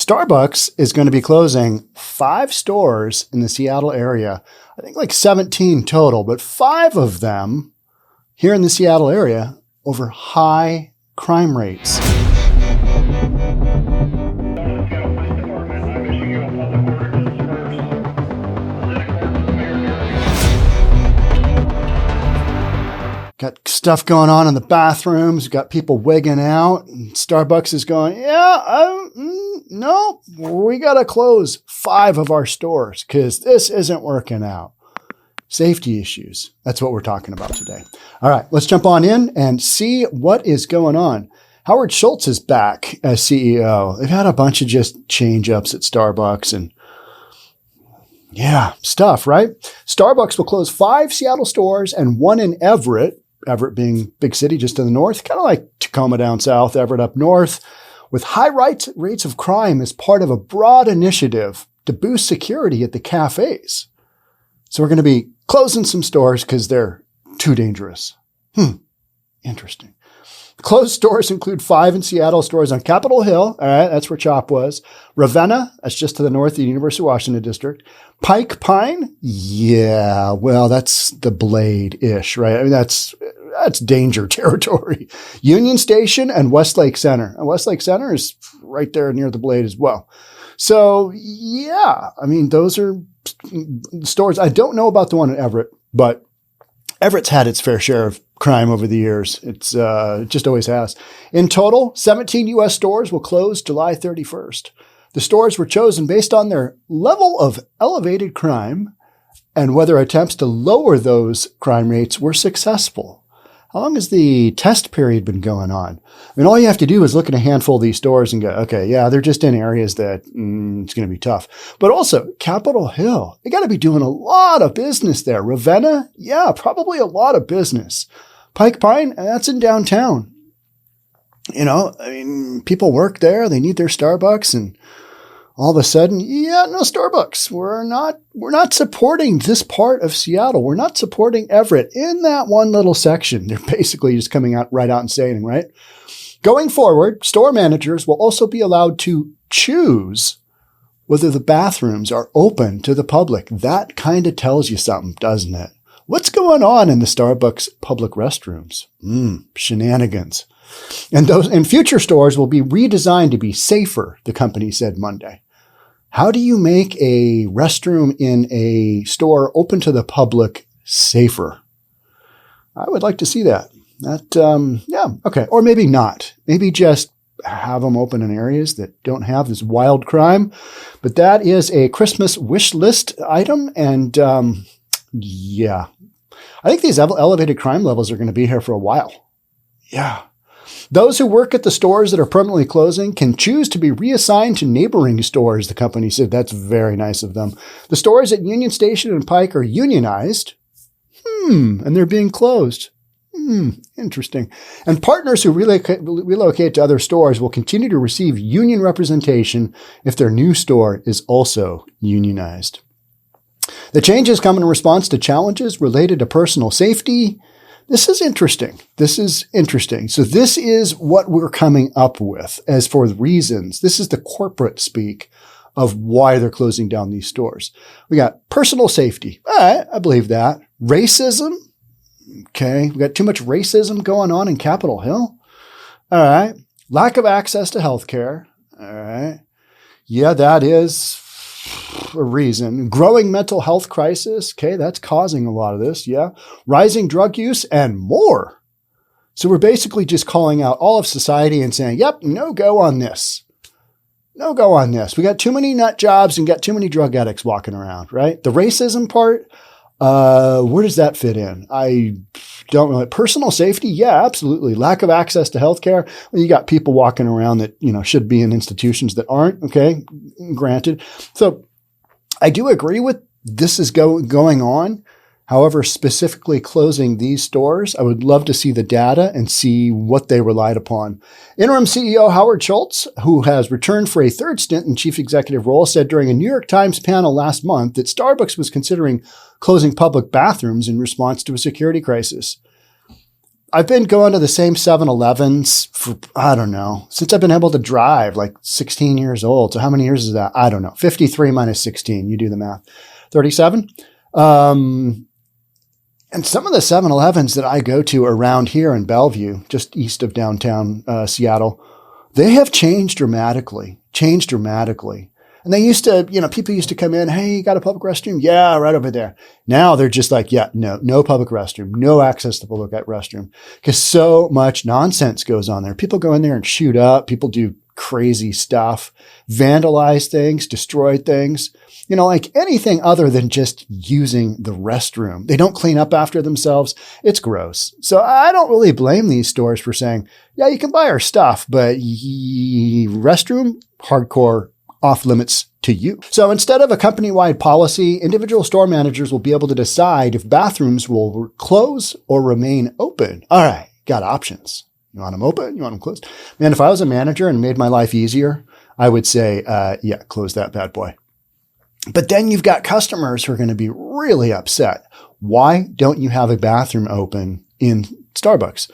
Starbucks is going to be closing 5 stores in the Seattle area. I think like 17 total, but 5 of them here in the Seattle area over high crime rates. Got stuff going on in the bathrooms. Got people wigging out. And Starbucks is going, no, we got to close 5 of our stores because this isn't working out. Safety issues. That's what we're talking about today. All right, let's jump on in and see what is going on. Howard Schultz is back as CEO. They've had a bunch of just change-ups at Starbucks and stuff, right? Starbucks will close 5 Seattle stores and 1 in Everett. Everett being big city just to the north, kind of like Tacoma down south, Everett up north, with high rates of crime as part of a broad initiative to boost security at the cafes. So we're going to be closing some stores because they're too dangerous. Interesting. Closed stores include 5 in Seattle, stores on Capitol Hill. All right, that's where CHOP was. Ravenna, that's just to the north of the University of Washington district. Pike Pine, yeah, well, that's the Blade-ish, right? I mean, that's danger territory. Union Station and Westlake Center. And Westlake Center is right there near the Blade as well. So, yeah, I mean, those are stores. I don't know about the one in Everett, but Everett's had its fair share of crime over the years. It's it just always has. In total, 17 U.S. stores will close July 31st. The stores were chosen based on their level of elevated crime and whether attempts to lower those crime rates were successful. How long has the test period been going on? I mean, all you have to do is look at a handful of these stores and go, okay, yeah, they're just in areas that it's going to be tough. But also, Capitol Hill, they got to be doing a lot of business there. Ravenna, yeah, probably a lot of business. Pike Pine, that's in downtown. You know, I mean, people work there. They need their Starbucks, and all of a sudden, yeah, no Starbucks. We're not supporting this part of Seattle. We're not supporting Everett in that one little section. They're basically just coming out right out and saying, right? Going forward, store managers will also be allowed to choose whether the bathrooms are open to the public. That kind of tells you something, doesn't it? What's going on in the Starbucks public restrooms? Shenanigans. And future stores will be redesigned to be safer, the company said Monday. How do you make a restroom in a store open to the public safer? I would like to see that. Okay. Or maybe not. Maybe just have them open in areas that don't have this wild crime. But that is a Christmas wish list item. And I think these elevated crime levels are going to be here for a while. Yeah. Those who work at the stores that are permanently closing can choose to be reassigned to neighboring stores, the company said. That's very nice of them. The stores at Union Station and Pike are unionized. And they're being closed. Interesting. And partners who relocate to other stores will continue to receive union representation if their new store is also unionized. The changes come in response to challenges related to personal safety. This is interesting. So this is what we're coming up with as for the reasons. This is the corporate speak of why they're closing down these stores. We got personal safety. All right, I believe that. Racism. Okay, we got too much racism going on in Capitol Hill. All right. Lack of access to healthcare. All right. Yeah, that is a reason. Growing mental health crisis. Okay, that's causing a lot of this. Yeah. Rising drug use and more. So we're basically just calling out all of society and saying, yep, no go on this. No go on this. We got too many nut jobs and got too many drug addicts walking around, right? The racism part, where does that fit in? I don't know. Personal safety? Yeah, absolutely. Lack of access to healthcare. Well, you got people walking around that, should be in institutions that aren't. Okay. Granted. So I do agree with this is going on. However, specifically closing these stores, I would love to see the data and see what they relied upon. Interim CEO Howard Schultz, who has returned for a third stint in chief executive role, said during a New York Times panel last month that Starbucks was considering closing public bathrooms in response to a security crisis. I've been going to the same 7-Elevens for, I don't know, since I've been able to drive, like 16 years old. So how many years is that? I don't know. 53 minus 16. You do the math. 37. And some of the 7-Elevens that I go to around here in Bellevue, just east of downtown Seattle, they have changed dramatically. And they used to, people used to come in, hey, you got a public restroom? Yeah, right over there. Now they're just like, yeah, no public restroom, no access to public restroom, because so much nonsense goes on there. People go in there and shoot up. People do crazy stuff, vandalize things, destroy things, like anything other than just using the restroom. They don't clean up after themselves. It's gross. So I don't really blame these stores for saying, yeah, you can buy our stuff, but restroom, hardcore, off limits to you. So instead of a company-wide policy, individual store managers will be able to decide if bathrooms will close or remain open. All right, got options. You want them open? You want them closed? Man, if I was a manager and made my life easier, I would say, yeah, close that bad boy. But then you've got customers who are going to be really upset. Why don't you have a bathroom open in Starbucks?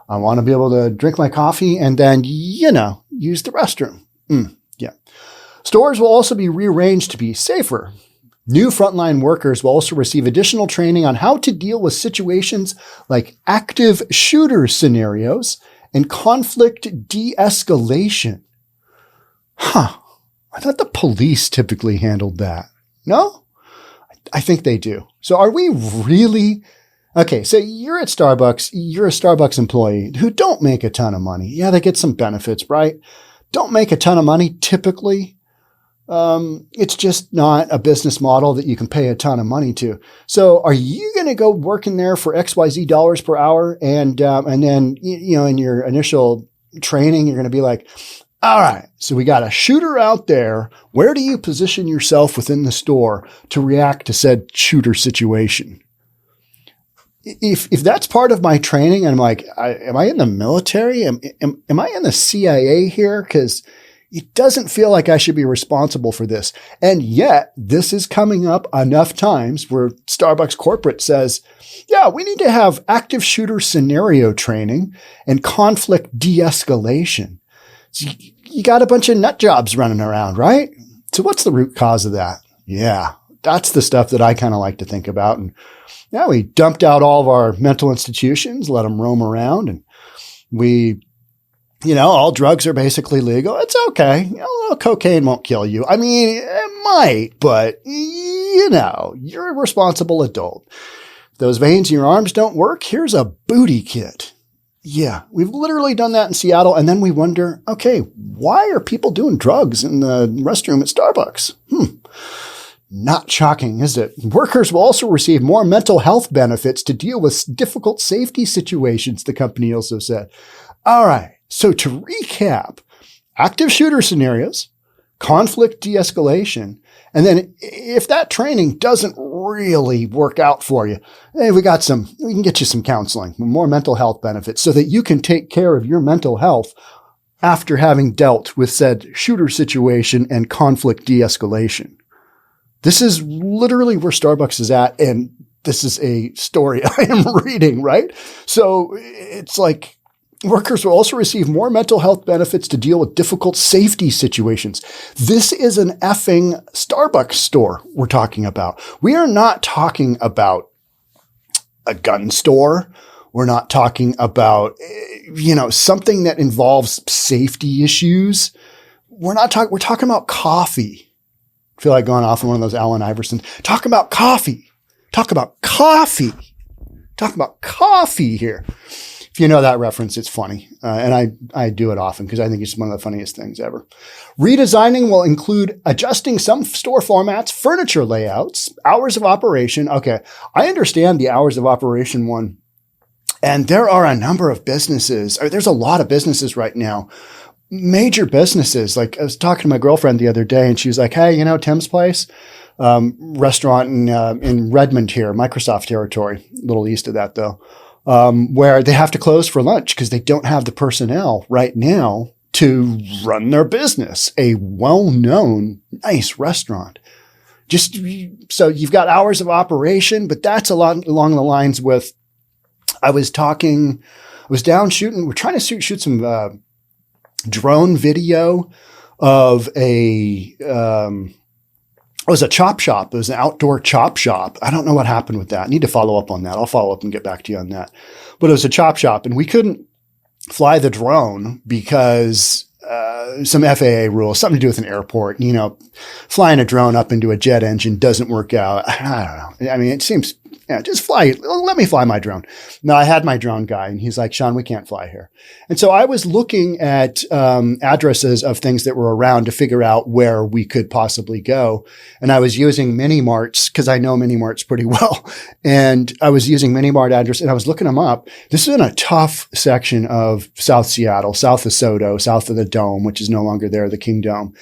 I want to be able to drink my coffee and then, use the restroom. Yeah. Stores will also be rearranged to be safer. New frontline workers will also receive additional training on how to deal with situations like active shooter scenarios and conflict de-escalation. I thought the police typically handled that. No? I think they do. So are we really... Okay, so you're at Starbucks, you're a Starbucks employee who don't make a ton of money. Yeah, they get some benefits, right? Don't make a ton of money typically. It's just not a business model that you can pay a ton of money to. So are you going to go work in there for XYZ dollars per hour? And then, in your initial training, you're going to be like, all right, so we got a shooter out there. Where do you position yourself within the store to react to said shooter situation? If that's part of my training, and I'm like, am I in the military? Am I in the CIA here? Because it doesn't feel like I should be responsible for this. And yet this is coming up enough times where Starbucks corporate says, yeah, we need to have active shooter scenario training and conflict de-escalation. So you got a bunch of nut jobs running around, right? So what's the root cause of that? Yeah, that's the stuff that I kind of like to think about. And yeah, we dumped out all of our mental institutions, let them roam around, and we... all drugs are basically legal. It's okay. A little cocaine won't kill you. I mean, it might, but you're a responsible adult. If those veins in your arms don't work, here's a booty kit. Yeah, we've literally done that in Seattle. And then we wonder, okay, why are people doing drugs in the restroom at Starbucks? Not shocking, is it? Workers will also receive more mental health benefits to deal with difficult safety situations, the company also said. All right. So to recap, active shooter scenarios, conflict de-escalation, and then if that training doesn't really work out for you, hey, we can get you some counseling, more mental health benefits so that you can take care of your mental health after having dealt with said shooter situation and conflict de-escalation. This is literally where Starbucks is at, and this is a story I am reading, right? So it's like, workers will also receive more mental health benefits to deal with difficult safety situations. This is an effing Starbucks store we're talking about. We are not talking about a gun store. We're not talking about, something that involves safety issues. We're talking about coffee. I feel like going off on one of those Allen Iverson. Talk about coffee. Talk about coffee. Talk about coffee here. If you know that reference, it's funny. And I do it often because I think it's one of the funniest things ever. Redesigning will include adjusting some store formats, furniture layouts, hours of operation. Okay, I understand the hours of operation one. And there are a number of businesses, or there's a lot of businesses right now, major businesses. Like I was talking to my girlfriend the other day and she was like, hey, Tim's Place, restaurant in Redmond here, Microsoft territory, a little east of that though. Where they have to close for lunch because they don't have the personnel right now to run their business. A well-known, nice restaurant. Just so you've got hours of operation, but that's a lot along the lines with I was down shooting. We're trying to shoot some drone video of it was a chop shop. It was an outdoor chop shop. I don't know what happened with that. I need to follow up on that. I'll follow up and get back to you on that. But it was a chop shop, and we couldn't fly the drone because some FAA rules, something to do with an airport. You know, flying a drone up into a jet engine doesn't work out. I don't know. I mean, it seems, just fly. Let me fly my drone. No, I had my drone guy, and he's like, Sean, we can't fly here. And so I was looking at addresses of things that were around to figure out where we could possibly go. And I was using mini marts because I know mini marts pretty well. And I was using mini mart address, and I was looking them up. This is in a tough section of South Seattle, south of SoDo, south of the Dome, which is no longer there, the King Dome.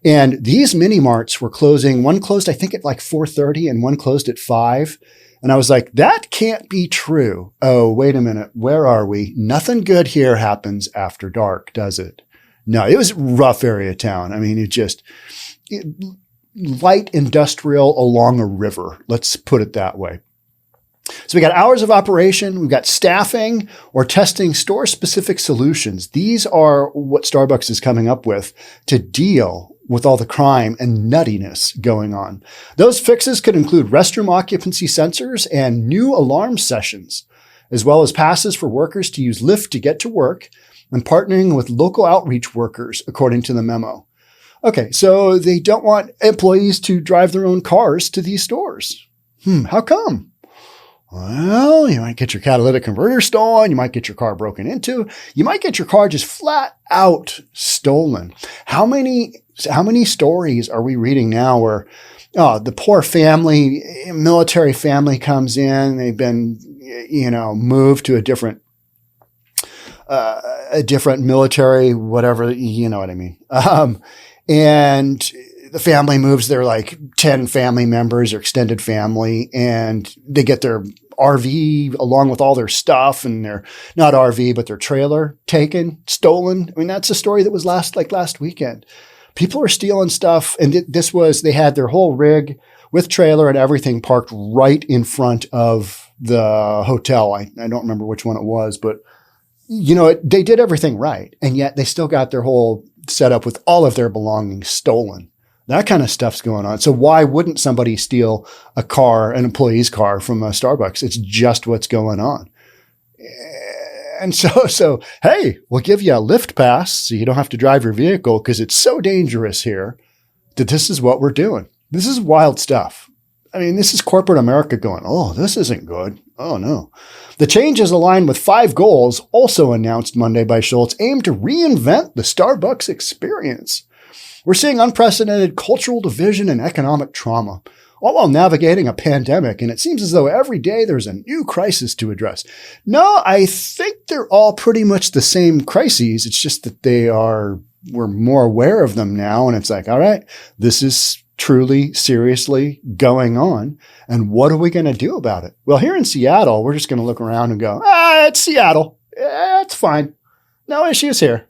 And these mini marts were closing. One closed, I think, at like 4:30, and one closed at 5. And I was like, that can't be true. Oh, wait a minute. Where are we? Nothing good here happens after dark, does it? No, it was a rough area of town. I mean, light industrial along a river. Let's put it that way. So we got hours of operation. We've got staffing or testing store-specific solutions. These are what Starbucks is coming up with to deal with all the crime and nuttiness going on. Those fixes could include restroom occupancy sensors and new alarm sessions, as well as passes for workers to use Lyft to get to work and partnering with local outreach workers, according to the memo. Okay, so they don't want employees to drive their own cars to these stores. How come? Well, you might get your catalytic converter stolen. You might get your car broken into. You might get your car just flat out stolen. How many stories are we reading now where, the poor family, military family comes in, they've been, moved to a different military, whatever, you know what I mean. And the family moves their like 10 family members or extended family, and they get their RV along with all their stuff, and their, not RV, but their trailer taken, stolen. I mean, that's a story that was last weekend. People are stealing stuff. And they had their whole rig with trailer and everything parked right in front of the hotel. I don't remember which one it was, but they did everything right. And yet they still got their whole setup with all of their belongings stolen. That kind of stuff's going on. So why wouldn't somebody steal a car, an employee's car from a Starbucks? It's just what's going on. And so, hey, we'll give you a Lyft pass so you don't have to drive your vehicle because it's so dangerous here that this is what we're doing. This is wild stuff. I mean, this is corporate America going, oh, this isn't good. Oh, no. The changes align with 5 goals also announced Monday by Schultz aimed to reinvent the Starbucks experience. We're seeing unprecedented cultural division and economic trauma, all while navigating a pandemic, and it seems as though every day there's a new crisis to address. No, I think they're all pretty much the same crises. It's just that we're more aware of them now, and it's like, all right, this is truly, seriously going on, and what are we going to do about it? Well, here in Seattle, we're just going to look around and go, it's Seattle. It's fine. No issues here.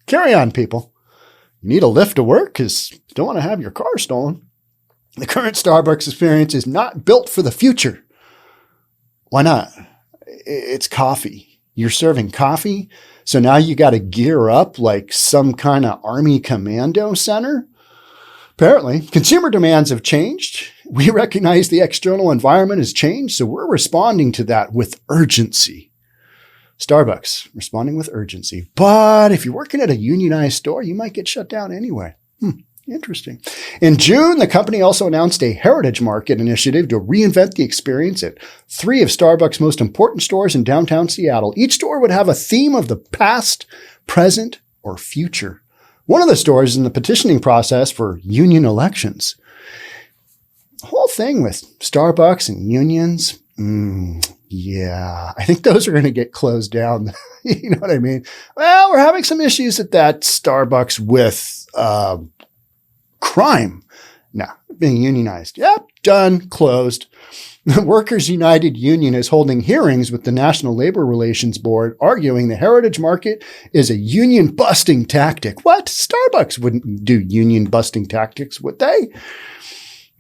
Carry on, people. You need a lift to work because you don't want to have your car stolen. The current Starbucks experience is not built for the future. Why not? It's coffee. You're serving coffee. So now you got to gear up like some kind of Army commando center. Apparently, consumer demands have changed. We recognize the external environment has changed, so we're responding to that with urgency. Starbucks, responding with urgency. But if you're working at a unionized store, you might get shut down anyway. Interesting. In June, the company also announced a Heritage Market initiative to reinvent the experience at 3 of Starbucks' most important stores in downtown Seattle. Each store would have a theme of the past, present, or future. One of the stores is in the petitioning process for union elections. The whole thing with Starbucks and unions, yeah, I think those are going to get closed down. You know what I mean? Well, we're having some issues at that Starbucks with crime. No, being unionized. Yep, done, closed. The Workers United Union is holding hearings with the National Labor Relations Board, arguing the Heritage Market is a union-busting tactic. What? Starbucks wouldn't do union-busting tactics, would they?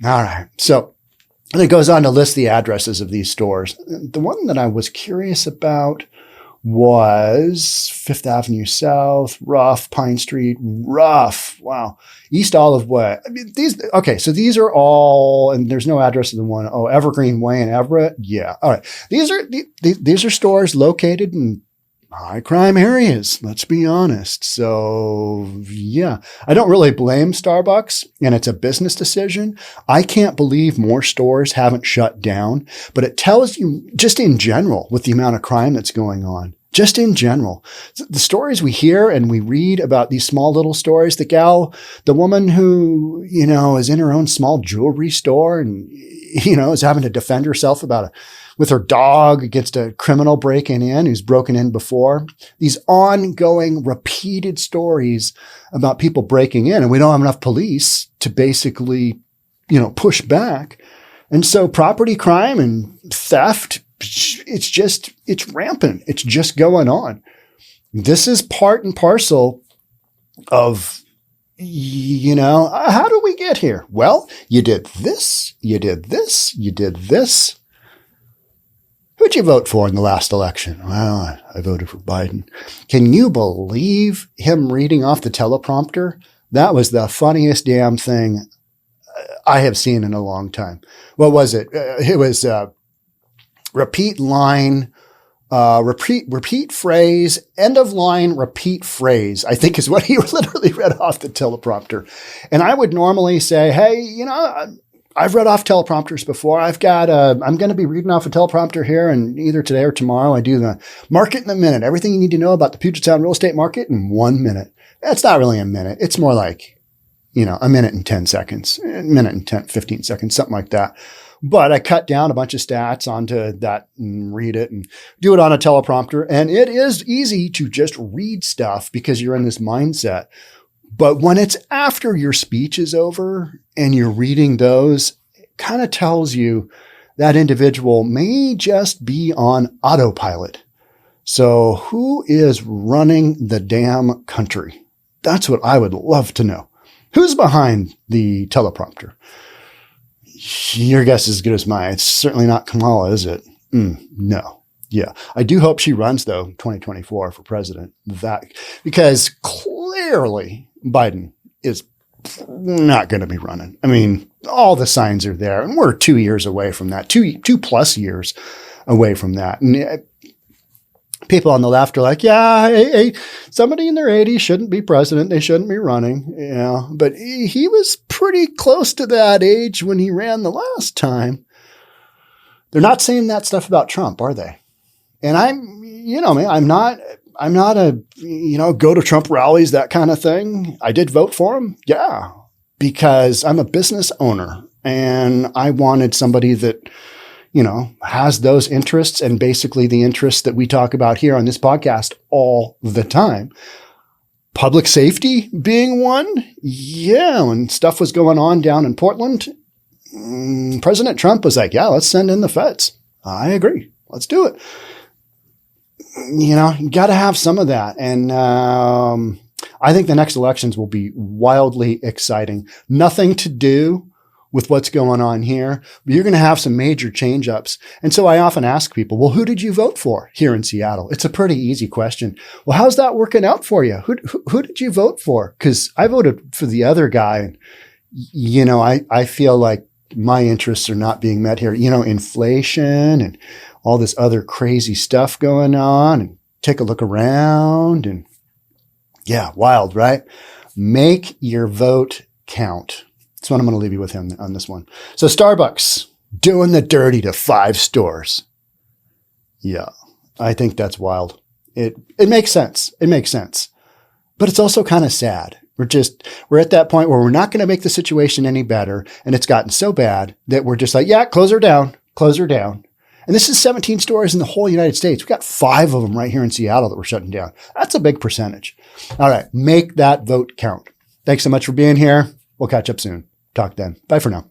All right. So And it goes on to list the addresses of these stores. The one that I was curious about was Fifth Avenue South, Rough, Pine Street, Rough. Wow. East Olive Way. I mean, so these are all, and there's no address of the one. Oh, Evergreen Way in Everett. Yeah. All right. These are stores located in high crime areas. Let's be honest. So yeah, I don't really blame Starbucks, and it's a business decision. I can't believe more stores haven't shut down, but it tells you just in general with the amount of crime that's going on, just in general, the stories we hear and we read about these small little stores, the woman who, is in her own small jewelry store and, is having to defend herself with her dog against a criminal breaking in who's broken in before. These ongoing, repeated stories about people breaking in, and we don't have enough police to basically, push back. And so property crime and theft, it's rampant. It's just going on. This is part and parcel of, how do we get here? Well, you did this, you did this, you did this. Who'd you vote for in the last election? Well, I voted for Biden. Can you believe him reading off the teleprompter? That was the funniest damn thing I have seen in a long time. What was it? It was repeat line, repeat phrase, end of line, repeat phrase, I think is what he literally read off the teleprompter. And I would normally say, hey, I've read off teleprompters before. I'm going to be reading off a teleprompter here, and either today or tomorrow I do the market in a minute. Everything you need to know about the Puget Sound real estate market in 1 minute. That's not really a minute. It's more like, a minute and 10 seconds, a minute and 15 seconds, something like that. But I cut down a bunch of stats onto that and read it and do it on a teleprompter. And it is easy to just read stuff because you're in this mindset. But when it's after your speech is over and you're reading those, it kind of tells you that individual may just be on autopilot. So who is running the damn country? That's what I would love to know. Who's behind the teleprompter? Your guess is as good as mine. It's certainly not Kamala, is it? No. Yeah. I do hope she runs, though, 2024 for president. Because clearly Biden is not going to be running. I mean, all the signs are there, and we're 2 years away from that, two plus years away from that. And people on the left are like, yeah, hey, somebody in their 80s shouldn't be president. They shouldn't be running. Yeah, but he was pretty close to that age when he ran the last time. They're not saying that stuff about Trump, are they? And I'm not a, go to Trump rallies, that kind of thing. I did vote for him. Yeah, because I'm a business owner and I wanted somebody that, has those interests and basically the interests that we talk about here on this podcast all the time. Public safety being one. Yeah. When stuff was going on down in Portland, President Trump was like, yeah, let's send in the feds. I agree. Let's do it. You got to have some of that. And I think the next elections will be wildly exciting. Nothing to do with what's going on here, but you're going to have some major change-ups. And so I often ask people, well, who did you vote for here in Seattle? It's a pretty easy question. Well, how's that working out for you? Who did you vote for? Because I voted for the other guy. And, I feel like my interests are not being met here. Inflation and all this other crazy stuff going on, and take a look around, and yeah, wild, right? Make your vote count. That's what I'm going to leave you with him on this one. So Starbucks doing the dirty to 5 stores. Yeah, I think that's wild. It makes sense. It makes sense, but it's also kind of sad. We're at that point where we're not going to make the situation any better. And it's gotten so bad that we're just like, yeah, close her down. And this is 17 stores in the whole United States. We've got 5 of them right here in Seattle that we're shutting down. That's a big percentage. All right. Make that vote count. Thanks so much for being here. We'll catch up soon. Talk then. Bye for now.